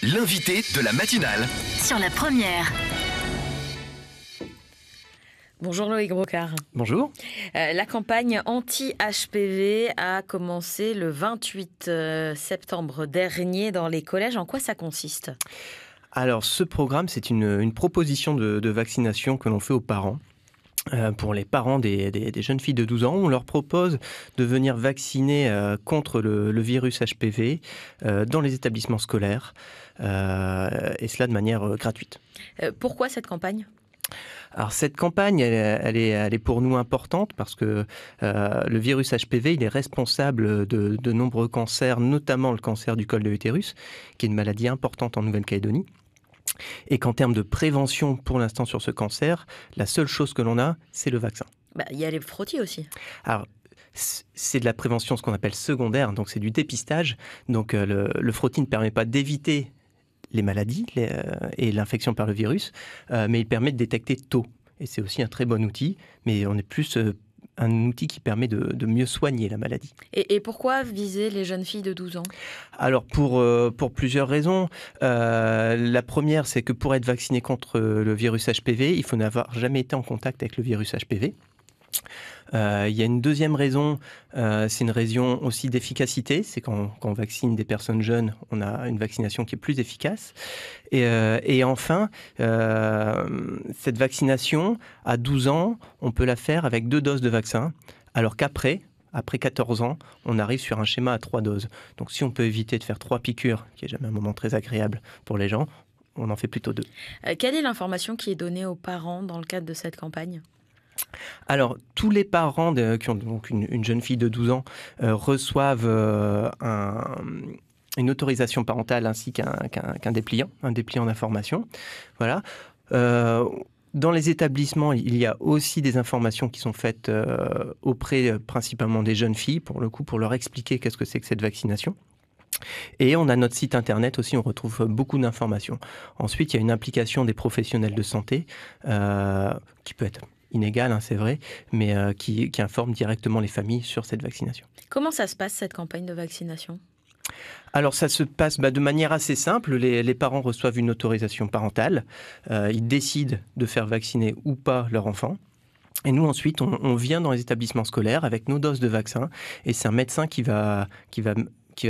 L'invité de la matinale. Sur la première. Bonjour Loïc Brocard. Bonjour. La campagne anti-HPV a commencé le 28 septembre dernier dans les collèges. En quoi ça consiste ? Alors ce programme, c'est une proposition de vaccination que l'on fait aux parents. Pour les parents des jeunes filles de 12 ans, on leur propose de venir vacciner contre le virus HPV dans les établissements scolaires, et cela de manière gratuite. Pourquoi cette campagne ? Alors cette campagne, elle est pour nous importante parce que le virus HPV, il est responsable de nombreux cancers, notamment le cancer du col de l'utérus, qui est une maladie importante en Nouvelle-Calédonie. Et qu'en termes de prévention, pour l'instant, sur ce cancer, la seule chose que l'on a, c'est le vaccin. Il y a les frottis aussi. Alors, c'est de la prévention, ce qu'on appelle secondaire, donc c'est du dépistage. Donc le frottis ne permet pas d'éviter les maladies et l'infection par le virus, mais il permet de détecter tôt. Et c'est aussi un très bon outil, mais on est plus un outil qui permet de mieux soigner la maladie. Et pourquoi viser les jeunes filles de 12 ans ? Alors pour plusieurs raisons. La première, c'est que pour être vacciné contre le virus HPV, il faut n'avoir jamais été en contact avec le virus HPV. Il y a une deuxième raison, c'est une raison aussi d'efficacité. C'est quand on vaccine des personnes jeunes, on a une vaccination qui est plus efficace. Et enfin, cette vaccination, à 12 ans, on peut la faire avec 2 doses de vaccin, alors qu'après 14 ans, on arrive sur un schéma à 3 doses. Donc si on peut éviter de faire 3 piqûres, qui n'est jamais un moment très agréable pour les gens, on en fait plutôt 2. Quelle est l'information qui est donnée aux parents dans le cadre de cette campagne ? Alors, tous les parents qui ont donc une jeune fille de 12 ans reçoivent une autorisation parentale ainsi qu'un dépliant d'information. Voilà. Dans les établissements, il y a aussi des informations qui sont faites auprès principalement des jeunes filles, pour le coup, pour leur expliquer qu'est-ce que c'est que cette vaccination. Et on a notre site internet aussi, on retrouve beaucoup d'informations. Ensuite, il y a une implication des professionnels de santé qui peut être inégale, c'est vrai, mais qui informe directement les familles sur cette vaccination. Comment ça se passe, cette campagne de vaccination ? Alors ça se passe de manière assez simple. Les parents reçoivent une autorisation parentale. Ils décident de faire vacciner ou pas leur enfant. Et nous, ensuite, on vient dans les établissements scolaires avec nos doses de vaccin. Et c'est un médecin qui va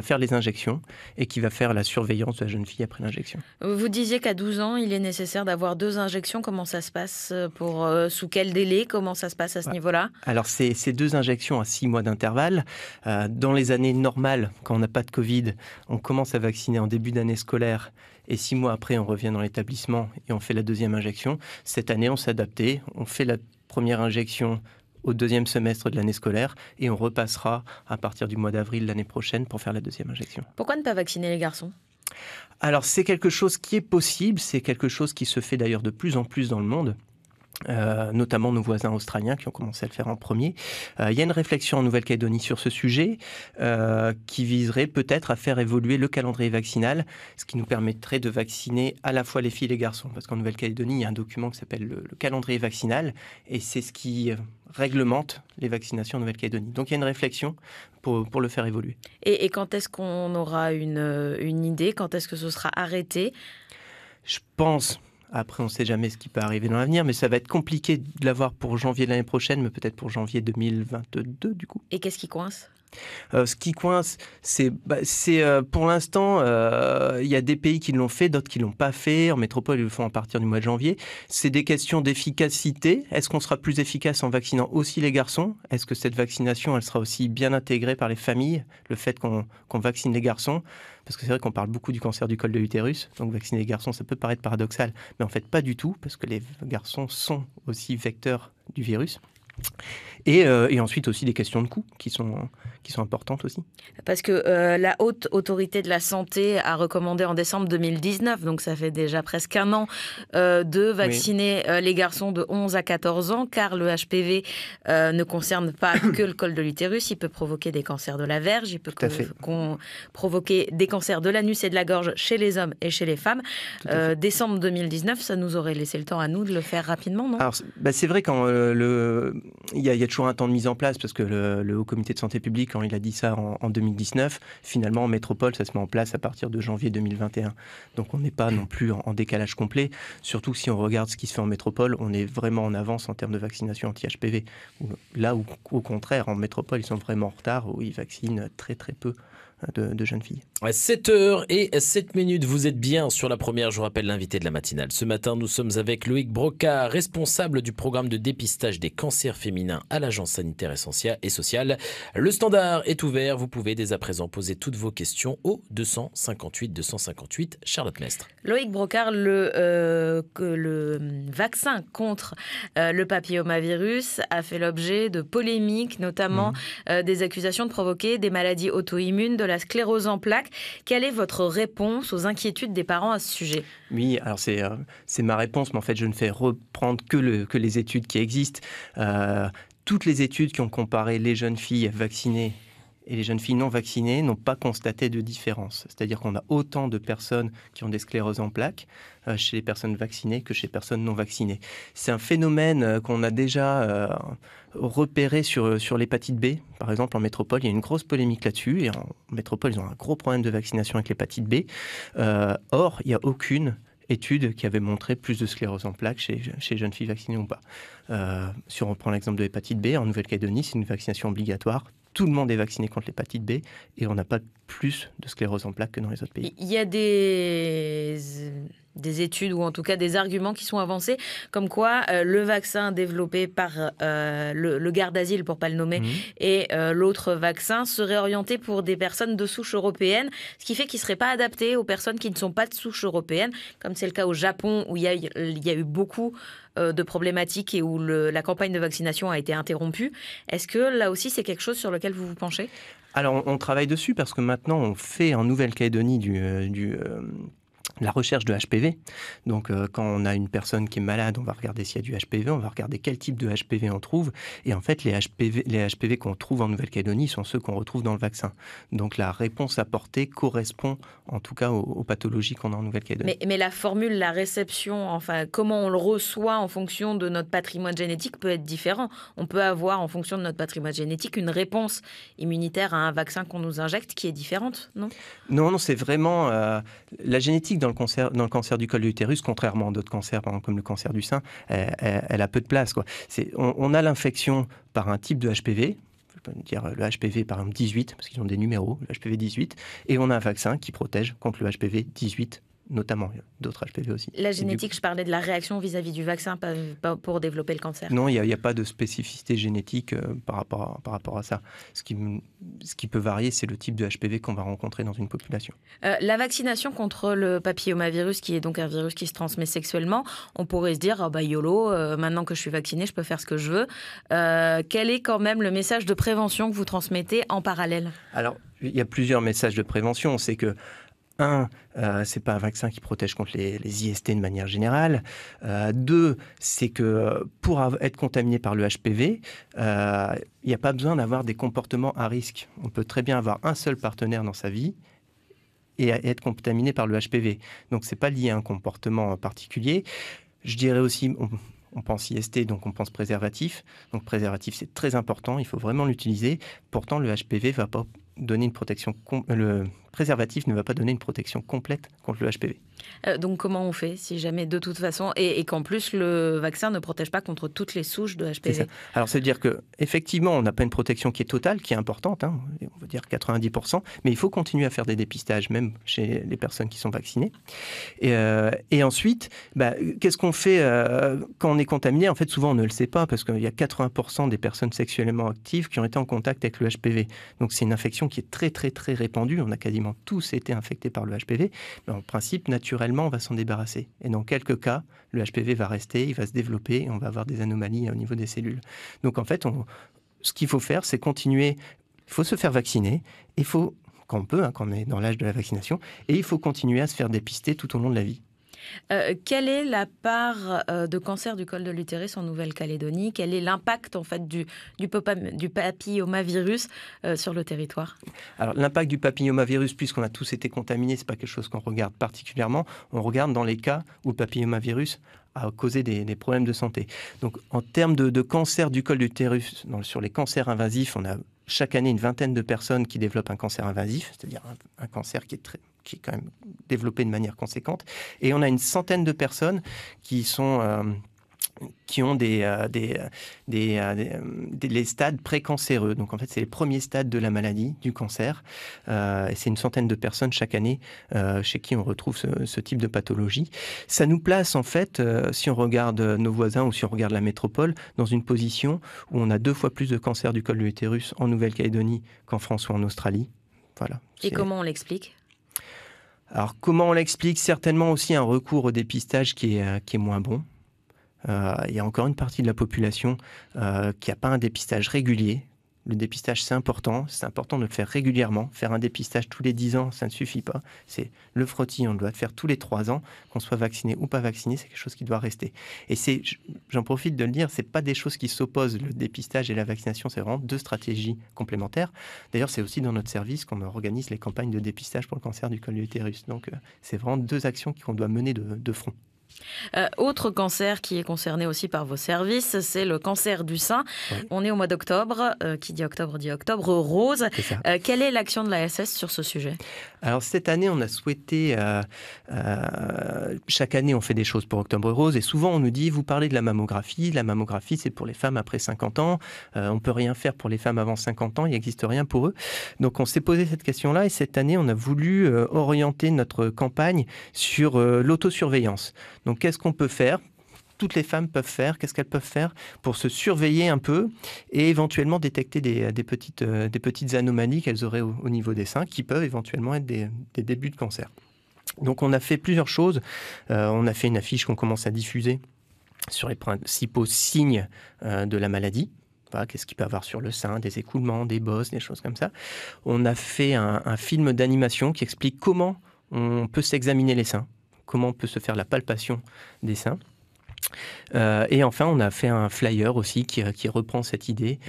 faire les injections et qui va faire la surveillance de la jeune fille après l'injection. Vous disiez qu'à 12 ans, il est nécessaire d'avoir 2 injections. Comment ça se passe sous quel délai ? Comment ça se passe à ce niveau-là ? Alors, c'est 2 injections à 6 mois d'intervalle. Dans les années normales, quand on n'a pas de Covid, on commence à vacciner en début d'année scolaire et 6 mois après, on revient dans l'établissement et on fait la 2e injection. Cette année, on s'est adapté. On fait la première injection au 2e semestre de l'année scolaire et on repassera à partir du mois d'avril l'année prochaine pour faire la 2e injection. Pourquoi ne pas vacciner les garçons ? Alors c'est quelque chose qui est possible, c'est quelque chose qui se fait d'ailleurs de plus en plus dans le monde. Notamment nos voisins australiens qui ont commencé à le faire en premier. Il y a une réflexion en Nouvelle-Calédonie sur ce sujet qui viserait peut-être à faire évoluer le calendrier vaccinal, ce qui nous permettrait de vacciner à la fois les filles et les garçons. Parce qu'en Nouvelle-Calédonie, il y a un document qui s'appelle le calendrier vaccinal et c'est ce qui réglemente les vaccinations en Nouvelle-Calédonie. Donc il y a une réflexion pour le faire évoluer. Et quand est-ce qu'on aura une idée ? Quand est-ce que ce sera arrêté ? Je pense... Après, on ne sait jamais ce qui peut arriver dans l'avenir, mais ça va être compliqué de l'avoir pour janvier de l'année prochaine, mais peut-être pour janvier 2022, du coup. Et qu'est-ce qui coince ? Ce qui coince, c'est pour l'instant, il y a des pays qui l'ont fait, d'autres qui ne l'ont pas fait. En métropole, ils le font à partir du mois de janvier. C'est des questions d'efficacité. Est-ce qu'on sera plus efficace en vaccinant aussi les garçons ? Est-ce que cette vaccination, elle sera aussi bien intégrée par les familles ? Le fait qu'on vaccine les garçons, parce que c'est vrai qu'on parle beaucoup du cancer du col de l'utérus, donc vacciner les garçons, ça peut paraître paradoxal, mais en fait pas du tout, parce que les garçons sont aussi vecteurs du virus. Et ensuite aussi des questions de coût qui sont importantes aussi. Parce que la Haute Autorité de la Santé a recommandé en décembre 2019, donc ça fait déjà presque 1 an, de vacciner les garçons de 11 à 14 ans, car le HPV ne concerne pas que le col de l'utérus, il peut provoquer des cancers de la verge, il peut provoquer des cancers de l'anus et de la gorge chez les hommes et chez les femmes. Décembre 2019, ça nous aurait laissé le temps à nous de le faire rapidement, non ? Alors, c'est vrai quand il y a toujours un temps de mise en place parce que le Haut Comité de Santé publique quand il a dit ça en 2019. Finalement, en métropole, ça se met en place à partir de janvier 2021. Donc on n'est pas non plus en décalage complet. Surtout si on regarde ce qui se fait en métropole, on est vraiment en avance en termes de vaccination anti-HPV. Là où, au contraire, en métropole, ils sont vraiment en retard, où ils vaccinent très très peu de jeunes filles. 7h07, vous êtes bien sur la première, je vous rappelle l'invité de la matinale. Ce matin, nous sommes avec Loïc Brocard, responsable du programme de dépistage des cancers féminins à l'Agence sanitaire et sociale. Le standard est ouvert, vous pouvez dès à présent poser toutes vos questions au 258 Charlotte Mestre. Loïc Brocard, le vaccin contre le papillomavirus a fait l'objet de polémiques, notamment des accusations de provoquer des maladies auto-immunes, de la sclérose en plaques. Quelle est votre réponse aux inquiétudes des parents à ce sujet ? Oui, alors c'est ma réponse, mais en fait je ne fais reprendre que les études qui existent. Toutes les études qui ont comparé les jeunes filles vaccinées et les jeunes filles non vaccinées n'ont pas constaté de différence. C'est-à-dire qu'on a autant de personnes qui ont des scléroses en plaques chez les personnes vaccinées que chez les personnes non vaccinées. C'est un phénomène qu'on a déjà repéré sur l'hépatite B. Par exemple, en métropole, il y a une grosse polémique là-dessus. Et en métropole, ils ont un gros problème de vaccination avec l'hépatite B. Or, il n'y a aucune étude qui avait montré plus de sclérose en plaques chez jeunes filles vaccinées ou pas. Si on reprend l'exemple de l'hépatite B, en Nouvelle-Calédonie, c'est une vaccination obligatoire. Tout le monde est vacciné contre l'hépatite B et on n'a pas plus de sclérose en plaques que dans les autres pays. Il y a des études ou en tout cas des arguments qui sont avancés comme quoi le vaccin développé par le Gardasil, pour ne pas le nommer, et l'autre vaccin serait orienté pour des personnes de souche européenne, ce qui fait qu'il ne serait pas adapté aux personnes qui ne sont pas de souche européenne, comme c'est le cas au Japon où il y a eu beaucoup de problématiques et où la campagne de vaccination a été interrompue. Est-ce que là aussi c'est quelque chose sur lequel vous vous penchez ? Alors on travaille dessus parce que maintenant on fait en Nouvelle-Calédonie la recherche de HPV. Donc quand on a une personne qui est malade, on va regarder s'il y a du HPV, on va regarder quel type de HPV on trouve. Et en fait, les HPV qu'on trouve en Nouvelle-Calédonie sont ceux qu'on retrouve dans le vaccin. Donc la réponse apportée correspond en tout cas aux pathologies qu'on a en Nouvelle-Calédonie. Mais la formule, la réception, enfin comment on le reçoit en fonction de notre patrimoine génétique peut être différent. On peut avoir en fonction de notre patrimoine génétique une réponse immunitaire à un vaccin qu'on nous injecte qui est différente, non ? Non, c'est vraiment la génétique dans le cancer du col de l'utérus, contrairement à d'autres cancers, par exemple comme le cancer du sein, elle a peu de place, quoi. On a l'infection par un type de HPV, je peux dire le HPV par exemple 18, parce qu'ils ont des numéros, le HPV 18, et on a un vaccin qui protège contre le HPV 18 notamment, d'autres HPV aussi. La génétique, je parlais de la réaction vis-à-vis du vaccin, pas pour développer le cancer. Non, il n'y a pas de spécificité génétique par rapport à ça. Ce qui peut varier, c'est le type de HPV qu'on va rencontrer dans une population. La vaccination contre le papillomavirus, qui est donc un virus qui se transmet sexuellement, on pourrait se dire, YOLO, maintenant que je suis vaccinée, je peux faire ce que je veux. Quel est quand même le message de prévention que vous transmettez en parallèle ? Alors, il y a plusieurs messages de prévention. C'est que c'est pas un vaccin qui protège contre les IST de manière générale. 2, c'est que pour être contaminé par le HPV, il n'y a pas besoin d'avoir des comportements à risque. On peut très bien avoir un seul partenaire dans sa vie et être contaminé par le HPV. Donc, c'est pas lié à un comportement particulier. Je dirais aussi, on pense IST, donc on pense préservatif. Donc, préservatif, c'est très important. Il faut vraiment l'utiliser. Pourtant, le HPV va pas donner une protection. Le préservatif ne va pas donner une protection complète contre le HPV. Donc comment on fait si jamais de toute façon et qu'en plus le vaccin ne protège pas contre toutes les souches de HPV ? Alors ça veut dire que effectivement on n'a pas une protection qui est totale, qui est importante, on va dire 90%, mais il faut continuer à faire des dépistages même chez les personnes qui sont vaccinées. Et ensuite, qu'est-ce qu'on fait quand on est contaminé ? En fait, souvent on ne le sait pas parce qu'il y a 80% des personnes sexuellement actives qui ont été en contact avec le HPV. Donc c'est une infection qui est très très très répandue. On a quasiment tous été infectés par le HPV, mais en principe naturellement on va s'en débarrasser. Et dans quelques cas, le HPV va rester, il va se développer et on va avoir des anomalies au niveau des cellules. Donc en fait, ce qu'il faut faire, c'est continuer. Il faut se faire vacciner. Il faut, quand on peut, quand on est dans l'âge de la vaccination, et il faut continuer à se faire dépister tout au long de la vie. Quelle est la part de cancer du col de l'utérus en Nouvelle-Calédonie? Quel est l'impact en fait du papillomavirus sur le territoire? Alors l'impact du papillomavirus, puisqu'on a tous été contaminés, c'est pas quelque chose qu'on regarde particulièrement. On regarde dans les cas où le papillomavirus a causé des problèmes de santé. Donc en termes de cancer du col de l'utérus, sur les cancers invasifs, on a chaque année une vingtaine de personnes qui développent un cancer invasif, c'est-à-dire un cancer qui est quand même développé de manière conséquente. Et on a une centaine de personnes qui ont les stades précancéreux. Donc en fait, c'est les premiers stades de la maladie, du cancer. Et c'est une centaine de personnes chaque année chez qui on retrouve ce type de pathologie. Ça nous place en fait, si on regarde nos voisins ou si on regarde la métropole, dans une position où on a 2 fois plus de cancer du col de l'utérus en Nouvelle-Calédonie qu'en France ou en Australie. Voilà. Et comment on l'explique ? Alors comment on l'explique ? Certainement aussi un recours au dépistage qui est moins bon. Il y a encore une partie de la population qui n'a pas un dépistage régulier. Le dépistage, c'est important de le faire régulièrement. Faire un dépistage tous les 10 ans, ça ne suffit pas. C'est le frottis, on doit le faire tous les 3 ans. Qu'on soit vacciné ou pas vacciné, c'est quelque chose qui doit rester. Et j'en profite de le dire, ce n'est pas des choses qui s'opposent. Le dépistage et la vaccination, c'est vraiment 2 stratégies complémentaires. D'ailleurs, c'est aussi dans notre service qu'on organise les campagnes de dépistage pour le cancer du col de l'utérus. Donc, c'est vraiment 2 actions qu'on doit mener de front. Autre cancer qui est concerné aussi par vos services, c'est le cancer du sein. Oui. On est au mois d'octobre. Qui dit octobre rose. Quelle est l'action de l'ASS sur ce sujet ? Alors cette année, on a souhaité... chaque année, on fait des choses pour Octobre rose. Et souvent, on nous dit, vous parlez de la mammographie. La mammographie, c'est pour les femmes après 50 ans. On ne peut rien faire pour les femmes avant 50 ans. Il n'existe rien pour eux. Donc on s'est posé cette question-là. Et cette année, on a voulu orienter notre campagne sur l'autosurveillance. Donc, qu'est-ce qu'on peut faire ? Toutes les femmes peuvent faire. Qu'est-ce qu'elles peuvent faire pour se surveiller un peu et éventuellement détecter des petites anomalies qu'elles auraient au niveau des seins qui peuvent éventuellement être des débuts de cancer. Donc, on a fait plusieurs choses. On a fait une affiche qu'on commence à diffuser sur les principaux signes de la maladie. Voilà, qu'est-ce qu'il peut y avoir sur le sein, des écoulements, des bosses, des choses comme ça. On a fait un film d'animation qui explique comment on peut s'examiner les seins. Comment on peut se faire la palpation des seins. Et enfin, on a fait un flyer aussi qui reprend cette idée,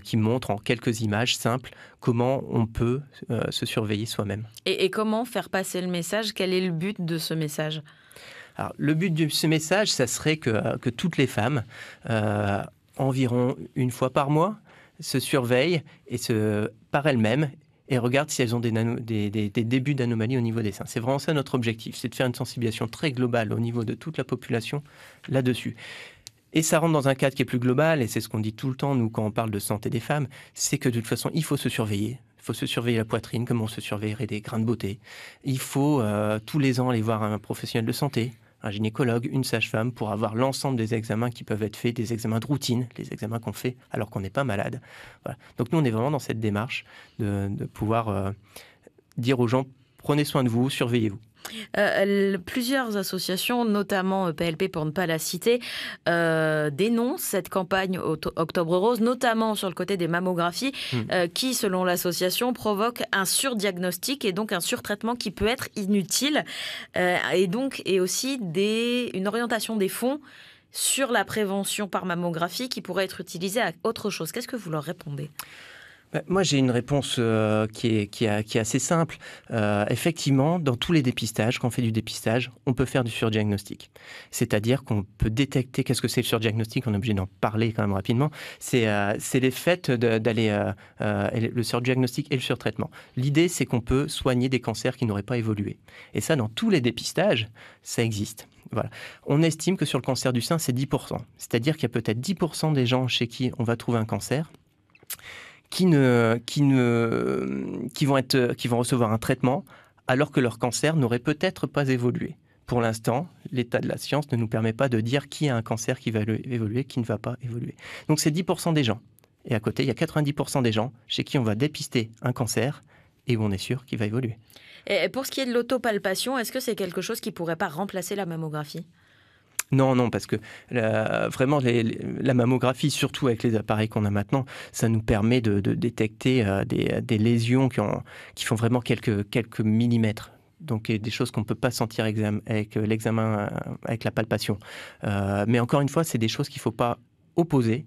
qui montre en quelques images simples comment on peut se surveiller soi-même. Et comment faire passer le message ? Quel est le but de ce message ? Alors, le but de ce message, ça serait que toutes les femmes, environ 1 fois par mois, se surveillent par elles-mêmes et regardent si elles ont des débuts d'anomalies au niveau des seins. C'est vraiment ça notre objectif, c'est de faire une sensibilisation très globale au niveau de toute la population là-dessus. Et ça rentre dans un cadre qui est plus global, et c'est ce qu'on dit tout le temps, nous, quand on parle de santé des femmes, c'est que de toute façon, il faut se surveiller. Il faut se surveiller la poitrine, comme on se surveillerait des grains de beauté. Il faut tous les ans aller voir un professionnel de santé, un gynécologue, une sage-femme, pour avoir l'ensemble des examens qui peuvent être faits, des examens de routine, les examens qu'on fait alors qu'on n'est pas malade. Voilà. Donc nous, on est vraiment dans cette démarche de pouvoir dire aux gens, prenez soin de vous, surveillez-vous. Plusieurs associations, notamment PLP pour ne pas la citer, dénoncent cette campagne Octobre Rose, notamment sur le côté des mammographies, qui, selon l'association, provoque un surdiagnostic et donc un surtraitement qui peut être inutile, et aussi une orientation des fonds sur la prévention par mammographie qui pourrait être utilisée à autre chose. Qu'est-ce que vous leur répondez ? Moi, j'ai une réponse qui est assez simple. Effectivement, dans tous les dépistages, quand on fait du dépistage, on peut faire du surdiagnostic. C'est-à-dire qu'on peut détecter... Qu'est-ce que c'est le surdiagnostic ? On est obligé d'en parler quand même rapidement. C'est les faits d'aller... le surdiagnostic et le surtraitement. L'idée, c'est qu'on peut soigner des cancers qui n'auraient pas évolué. Et ça, dans tous les dépistages, ça existe. Voilà. On estime que sur le cancer du sein, c'est 10%. C'est-à-dire qu'il y a peut-être 10% des gens chez qui on va trouver un cancer qui vont recevoir un traitement alors que leur cancer n'aurait peut-être pas évolué. Pour l'instant, l'état de la science ne nous permet pas de dire qui a un cancer qui va évoluer, qui ne va pas évoluer. Donc c'est 10% des gens. Et à côté, il y a 90% des gens chez qui on va dépister un cancer et où on est sûr qu'il va évoluer. Et pour ce qui est de l'autopalpation, est-ce que c'est quelque chose qui ne pourrait pas remplacer la mammographie ? Non, parce que vraiment, la mammographie, surtout avec les appareils qu'on a maintenant, ça nous permet de détecter des lésions qui font vraiment quelques millimètres. Donc, il y a des choses qu'on ne peut pas sentir avec l'examen, avec la palpation. Mais encore une fois, c'est des choses qu'il ne faut pas opposer.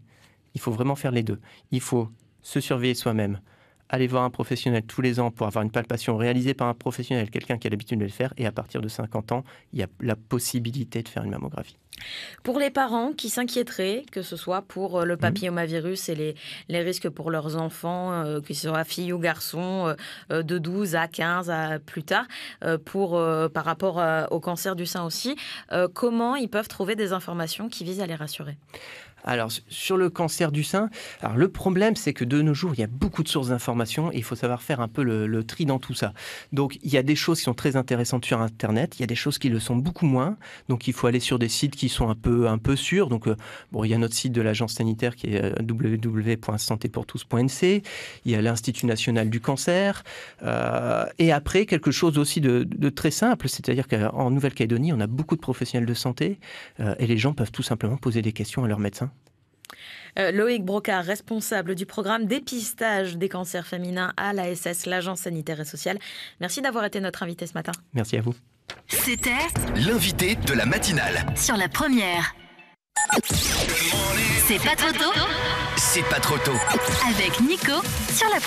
Il faut vraiment faire les deux. Il faut se surveiller soi-même, aller voir un professionnel tous les ans pour avoir une palpation réalisée par un professionnel, quelqu'un qui a l'habitude de le faire. Et à partir de 50 ans, il y a la possibilité de faire une mammographie. Pour les parents qui s'inquiéteraient, que ce soit pour le papillomavirus et les risques pour leurs enfants, que ce soit filles ou garçons, de 12 à 15 à plus tard, par rapport au cancer du sein aussi, comment ils peuvent trouver des informations qui visent à les rassurer ? Alors, sur le cancer du sein, alors le problème, c'est que de nos jours, il y a beaucoup de sources d'informations et il faut savoir faire un peu le tri dans tout ça. Donc, il y a des choses qui sont très intéressantes sur Internet, il y a des choses qui le sont beaucoup moins. Donc, il faut aller sur des sites qui sont un peu sûrs. Donc, il y a notre site de l'agence sanitaire qui est www.santépourtous.nc. Il y a l'Institut national du cancer. Et après, quelque chose aussi de très simple, c'est-à-dire qu'en Nouvelle-Calédonie, on a beaucoup de professionnels de santé et les gens peuvent tout simplement poser des questions à leur médecin. Loïc Brocard, responsable du programme dépistage des cancers féminins à l'ASS, l'Agence sanitaire et sociale. Merci d'avoir été notre invité ce matin. Merci à vous. C'était l'invité de la matinale. Sur la première. C'est pas trop tôt. C'est pas trop tôt. Avec Nico sur la